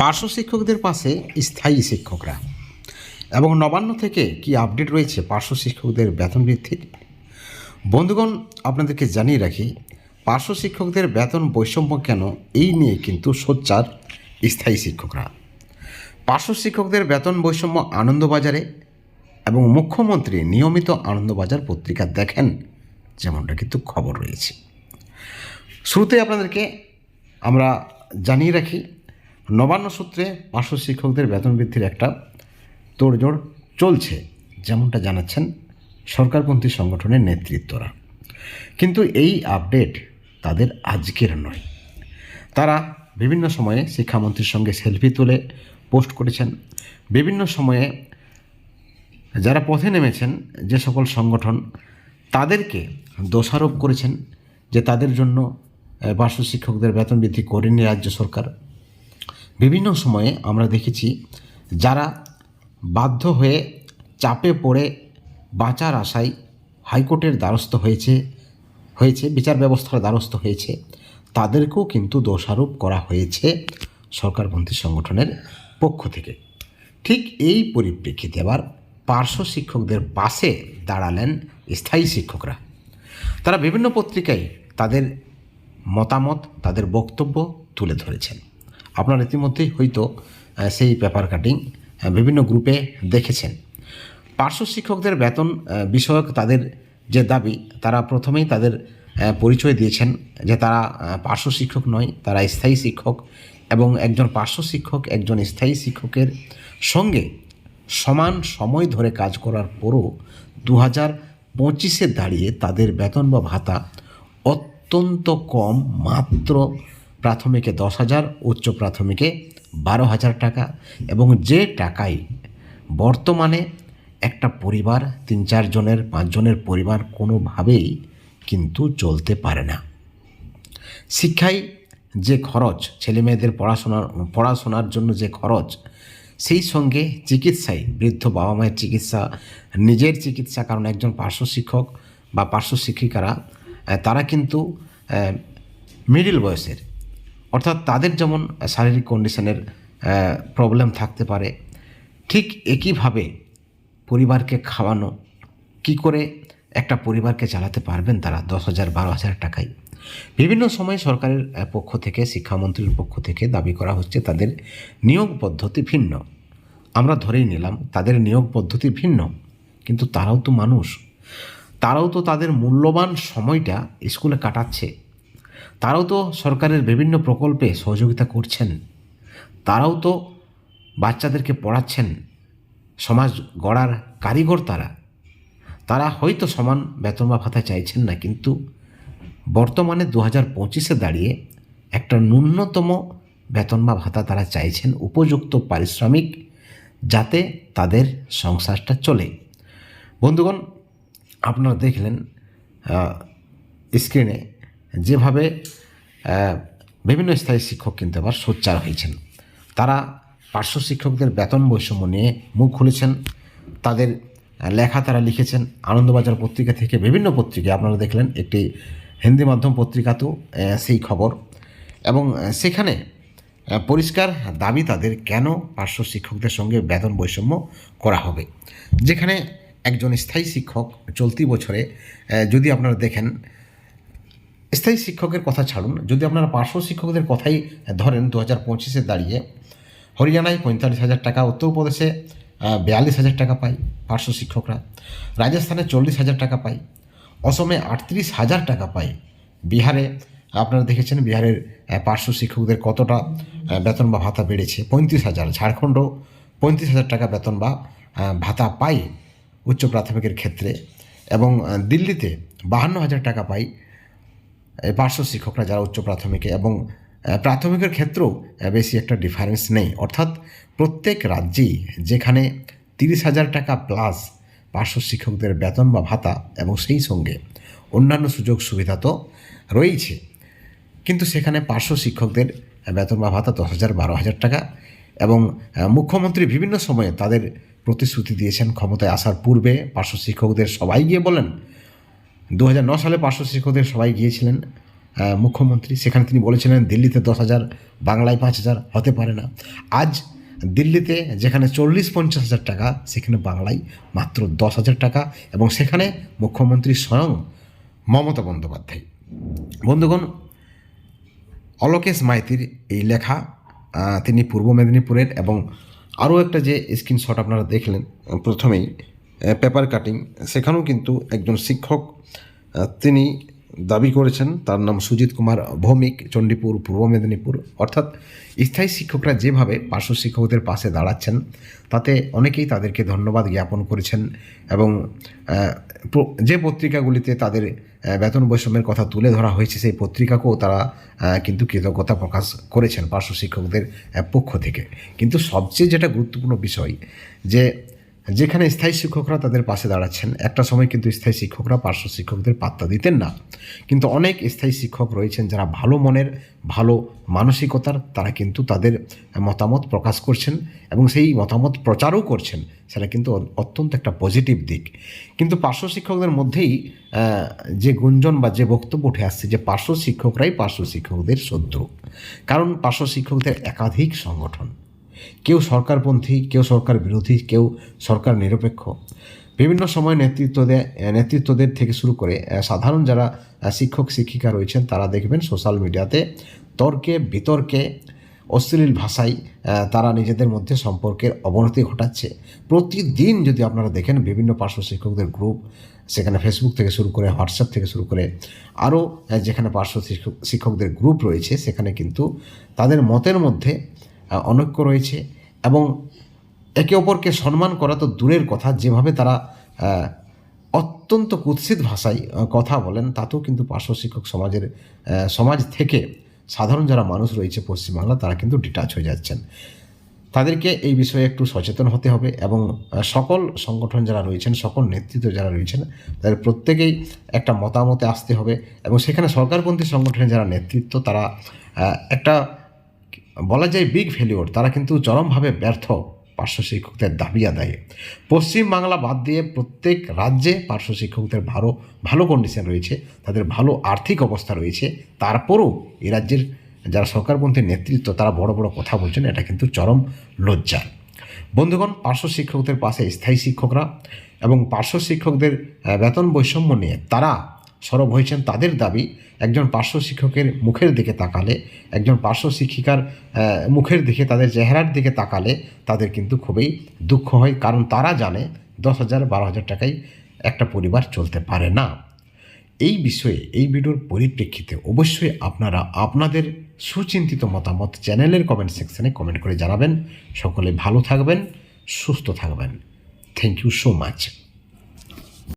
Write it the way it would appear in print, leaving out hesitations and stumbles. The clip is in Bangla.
পার্শ্ব শিক্ষকদের পাশে স্থায়ী শিক্ষকরা এবং নবান্ন থেকে কি আপডেট রয়েছে পার্শ্ব শিক্ষকদের বেতন বৃদ্ধির। বন্ধুগণ, আপনাদেরকে জানিয়ে রাখি, পার্শ্ব শিক্ষকদের বেতন বৈষম্য কেন, এই নিয়ে কিন্তু সোচ্চার স্থায়ী শিক্ষকরা। পার্শ্ব শিক্ষকদের বেতন বৈষম্য আনন্দবাজারে এবং মুখ্যমন্ত্রী নিয়মিত আনন্দবাজার পত্রিকা দেখেন, যেমনটা কিন্তু খবর রয়েছে। শুরুতে আপনাদেরকে আমরা জানিয়ে রাখি, নবান্ন সূত্রে পার্শ্ব শিক্ষকদের বেতন বৃদ্ধির একটা তোড়জোড় চলছে, যেমনটা জানাচ্ছেন সরকারপন্থী সংগঠনের নেতৃত্বরা। কিন্তু এই আপডেট তাদের আজকের নয়। তারা বিভিন্ন সময়ে শিক্ষামন্ত্রীর সঙ্গে সেলফি তুলে পোস্ট করেছেন। বিভিন্ন সময়ে যারা পথে নেমেছেন, যে সকল সংগঠন, তাদেরকে দোষারোপ করেছেন যে তাদের জন্য পার্শ্ব শিক্ষকদের বেতন বৃদ্ধি করেনি রাজ্য সরকার। বিভিন্ন সময়ে আমরা দেখেছি যারা বাধ্য হয়ে চাপে পড়ে বাঁচার আশায় হাইকোর্টের দ্বারস্থ হয়েছে বিচার ব্যবস্থার দ্বারস্থ হয়েছে, তাদেরকেও কিন্তু দোষারোপ করা হয়েছে সরকারপন্থী সংগঠনের পক্ষ থেকে। ঠিক এই পরিপ্রেক্ষিতে আবার পার্শ্ব শিক্ষকদের পাশে দাঁড়ালেন স্থায়ী শিক্ষকরা। তারা বিভিন্ন পত্রিকায় তাদের মতামত, তাদের বক্তব্য তুলে ধরেছেন। আপনারা ইতিমধ্যেই হয়তো সেই পেপার কাটিং বিভিন্ন গ্রুপে দেখেছেন। পার্শ্ব শিক্ষকদের বেতন বিষয়ক তাদের যে দাবি, তারা প্রথমেই তাদের পরিচয় দিয়েছেন যে তারা পার্শ্ব শিক্ষক নয়, তারা স্থায়ী শিক্ষক, এবং একজন পার্শ্ব শিক্ষক একজন স্থায়ী শিক্ষকের সঙ্গে সমান সময় ধরে কাজ করার পরও 2025-এ দাঁড়িয়ে তাদের বেতন বা ভাতা অত্যন্ত কম, মাত্র প্রাথমিকে 10,000, উচ্চ প্রাথমিকে 12,000 টাকা, এবং যে টাকায় বর্তমানে একটা পরিবার 3-4 জনের 5 জনের পরিবার কোনোভাবেই কিন্তু চলতে পারে না। শিক্ষায় যে খরচ, ছেলে মেয়েদের পড়াশোনার জন্য যে খরচ, সেই সঙ্গে চিকিৎসায়, বৃদ্ধ বাবা মায়ের চিকিৎসা, নিজের চিকিৎসা, কারণ একজন পার্শ্ব শিক্ষক বা পার্শ্ব শিক্ষিকারা তারা কিন্তু মিডিল বয়সের, অর্থাৎ তাদের যেমন শারীরিক কন্ডিশনের প্রবলেম থাকতে পারে, ঠিক একইভাবে পরিবারকে খাওয়ানো, কি করে একটা পরিবারকে চালাতে পারবেন তারা 10,000 12,000 টাকায়। বিভিন্ন সময় সরকারের পক্ষ থেকে, শিক্ষামন্ত্রীর পক্ষ থেকে দাবি করা হচ্ছে তাদের নিয়োগ পদ্ধতি ভিন্ন। আমরা ধরেই নিলাম তাদের নিয়োগ পদ্ধতি ভিন্ন, কিন্তু তারাও তো মানুষ, তারাও তো তাদের মূল্যবান সময়টা স্কুলে কাটাচ্ছে, তারাও তো সরকারের বিভিন্ন প্রকল্পে সহযোগিতা করছেন, তারাও তো বাচ্চাদেরকে পড়াচ্ছেন, সমাজ গড়ার কারিগর তারা হয়তো সমান বেতন বা ভাতা চাইছেন না, কিন্তু বর্তমানে 2025-এ দাঁড়িয়ে একটা ন্যূনতম বেতন বা ভাতা তারা চাইছেন, উপযুক্ত পারিশ্রমিক, যাতে তাদের সংসারটা চলে। বন্ধুগণ, আপনারা দেখলেন স্ক্রিনে যেভাবে বিভিন্ন স্থায়ী শিক্ষক কিন্তু আবার সোচ্চার হয়েছেন। তারা পার্শ্ব শিক্ষকদের বেতন বৈষম্য নিয়ে মুখ খুলেছেন, তাদের লেখা তারা লিখেছেন আনন্দবাজার পত্রিকা থেকে, বিভিন্ন পত্রিকায় আপনারা দেখলেন, একটি হিন্দি মাধ্যম পত্রিকাতেও সেই খবর, এবং সেখানে পরিষ্কার দাবি তাদের কেন পার্শ্ব শিক্ষকদের সঙ্গে বেতন বৈষম্য করা হবে। যেখানে একজন স্থায়ী শিক্ষক চলতি বছরে, যদি আপনারা দেখেন, স্থায়ী শিক্ষকের কথা ছাড়ুন, যদি আপনারা পার্শ্ব শিক্ষকদের কথাই ধরেন, 2025-এ দাঁড়িয়ে হরিয়ানায় 45,000 টাকা, উত্তরপ্রদেশে 42,000 টাকা পায় পার্শ্ব শিক্ষকরা, রাজস্থানে 40,000 টাকা পায়, অসমে 38,000 টাকা পায়, বিহারে আপনারা দেখেছেন বিহারের পার্শ্ব শিক্ষকদের কতটা বেতন বা ভাতা বেড়েছে, 35,000, ঝাড়খণ্ডও 35,000 টাকা বেতন বা ভাতা পায় উচ্চ প্রাথমিকের ক্ষেত্রে, এবং দিল্লিতে 52,000 টাকা পায় পার্শ্ব শিক্ষকরা যারা উচ্চ প্রাথমিকে, এবং প্রাথমিকের ক্ষেত্রেও বেশি একটা ডিফারেন্স নেই। অর্থাৎ প্রত্যেক রাজ্যেই যেখানে 30,000 টাকা প্লাস পার্শ্ব শিক্ষকদের বেতন বা ভাতা, এবং সেই সঙ্গে অন্যান্য সুযোগ সুবিধা তো রয়েছে, কিন্তু সেখানে পার্শ্ব শিক্ষকদের বেতন বা ভাতা 10,000 12,000 টাকা। এবং মুখ্যমন্ত্রী বিভিন্ন সময়ে তাদের প্রতিশ্রুতি দিয়েছেন ক্ষমতায় আসার পূর্বে। পার্শ্ব শিক্ষকদের সবাই গিয়ে বলেন, 2009 সালে পার্শ্ব শিক্ষকদের সবাই গিয়েছিলেন মুখ্যমন্ত্রী, সেখানে তিনি বলেছিলেন দিল্লিতে 10,000, বাংলায় 5,000 হতে পারে না। আজ দিল্লিতে যেখানে 40-50 হাজার টাকা, সেখানে বাংলায় মাত্র 10,000 টাকা, এবং সেখানে মুখ্যমন্ত্রী স্বয়ং মমতা বন্দ্যোপাধ্যায়। বন্ধুগণ, অলোকেশ মাইতির এই লেখা, তিনি পূর্ব মেদিনীপুরের, এবং আরও একটা যে স্ক্রিনশট আপনারা দেখলেন প্রথমেই পেপার কাটিং, সেখানেও কিন্তু একজন শিক্ষক তিনি দাবি করেছেন, তার নাম সুজিত কুমার ভৌমিক, চণ্ডীপুর, পূর্ব মেদিনীপুর। অর্থাৎ স্থায়ী শিক্ষকরা যেভাবে পার্শ্ব শিক্ষকদের পাশে দাঁড়াচ্ছেন, তাতে অনেকেই তাদেরকে ধন্যবাদ জ্ঞাপন করেছেন, এবং যে পত্রিকাগুলিতে তাদের বেতন বৈষম্যের কথা তুলে ধরা হয়েছে, সেই পত্রিকাকেও তারা কিন্তু কৃতজ্ঞতা প্রকাশ করেছেন পার্শ্ব শিক্ষকদের পক্ষ থেকে। কিন্তু সবচেয়ে যেটা গুরুত্বপূর্ণ বিষয়, যে যেখানে স্থায়ী শিক্ষকরা তাদের পাশে দাঁড়াচ্ছেন, একটা সময় কিন্তু স্থায়ী শিক্ষকরা পার্শ্ব শিক্ষকদের পাত্তা দিতেন না, কিন্তু অনেক স্থায়ী শিক্ষক রয়েছেন যারা ভালো মনের, ভালো মানসিকতার, তারা কিন্তু তাদের মতামত প্রকাশ করছেন এবং সেই মতামত প্রচারও করছেন। সেটা কিন্তু অত্যন্ত একটা পজিটিভ দিক। কিন্তু পার্শ্ব শিক্ষকদের মধ্যেই যে গুঞ্জন বা যে বক্তব্য উঠে আসছে, যে পার্শ্ব শিক্ষকরাই পার্শ্ব শিক্ষকদের শত্রু। কারণ পার্শ্ব শিক্ষকদের একাধিক সংগঠন, কেউ সরকারপন্থী, কেউ সরকার বিরোধী, কেউ সরকার নিরপেক্ষ, বিভিন্ন সময় নেতৃত্বদের থেকে শুরু করে সাধারণ যারা শিক্ষক শিক্ষিকা রয়েছেন, তারা দেখবেন সোশ্যাল মিডিয়াতে তর্কে বিতর্কে অশ্লীল ভাষায় তারা নিজেদের মধ্যে সম্পর্কের অবনতি ঘটাচ্ছে। প্রতিদিন যদি আপনারা দেখেন বিভিন্ন পার্শ্ব শিক্ষকদের গ্রুপ, সেখানে ফেসবুক থেকে শুরু করে হোয়াটসঅ্যাপ থেকে শুরু করে আরও যেখানে পার্শ্ব শিক্ষকদের গ্রুপ রয়েছে, সেখানে কিন্তু তাদের মতের মধ্যে অনৈক্য রয়েছে, এবং একে অপরকে সম্মান করা তো দূরের কথা, যেভাবে তারা অত্যন্ত কুৎসিত ভাষায় কথা বলেন, তাতেও কিন্তু পার্শ্ব শিক্ষক সমাজ থেকে সাধারণ যারা মানুষ রয়েছে পশ্চিমবাংলা, তারা কিন্তু ডিটাচ হয়ে যাচ্ছেন। তাদেরকে এই বিষয়ে একটু সচেতন হতে হবে, এবং সকল সংগঠন যারা রয়েছেন, সকল নেতৃত্ব যারা রয়েছেন, তাদের প্রত্যেকেই একটা মতামতে আসতে হবে, এবং সেখানে সরকারপন্থী সংগঠনের যারা নেতৃত্ব, তারা একটা বলা যায় বিগ ফেলিওর, তারা কিন্তু চরমভাবে ব্যর্থ পার্শ্ব শিক্ষকদের দাবি আদায়ে। পশ্চিমবাংলা বাদ দিয়ে প্রত্যেক রাজ্যে পার্শ্ব শিক্ষকদের ভালো কন্ডিশন রয়েছে, তাদের ভালো আর্থিক অবস্থা রয়েছে, তারপরও এই রাজ্যের যারা সরকারপন্থী নেতৃত্ব, তারা বড় বড় কথা বলছেন, এটা কিন্তু চরম লজ্জার। বন্ধুগণ, পার্শ্ব শিক্ষকদের পাশে স্থায়ী শিক্ষকরা এবং পার্শ্ব শিক্ষকদের বেতন বৈষম্য নিয়ে তারা সরব হয়েছেন। তাদের দাবি, একজন পার্শ্ব শিক্ষকের মুখের দিকে তাকালে, একজন পার্শ্ব শিক্ষিকার মুখের দিকে, তাদের চেহারার দিকে তাকালে তাদের কিন্তু খুবই দুঃখ হয়, কারণ তারা জানে 10,000, 12,000 টাকায় একটা পরিবার চলতে পারে না। এই বিষয়ে এই ভিডিওর পরিপ্রেক্ষিতে অবশ্যই আপনারা আপনাদের সুচিন্তিত মতামত চ্যানেলের কমেন্ট সেকশনে কমেন্ট করে জানাবেন। সকলে ভালো থাকবেন, সুস্থ থাকবেন। Thank you so much.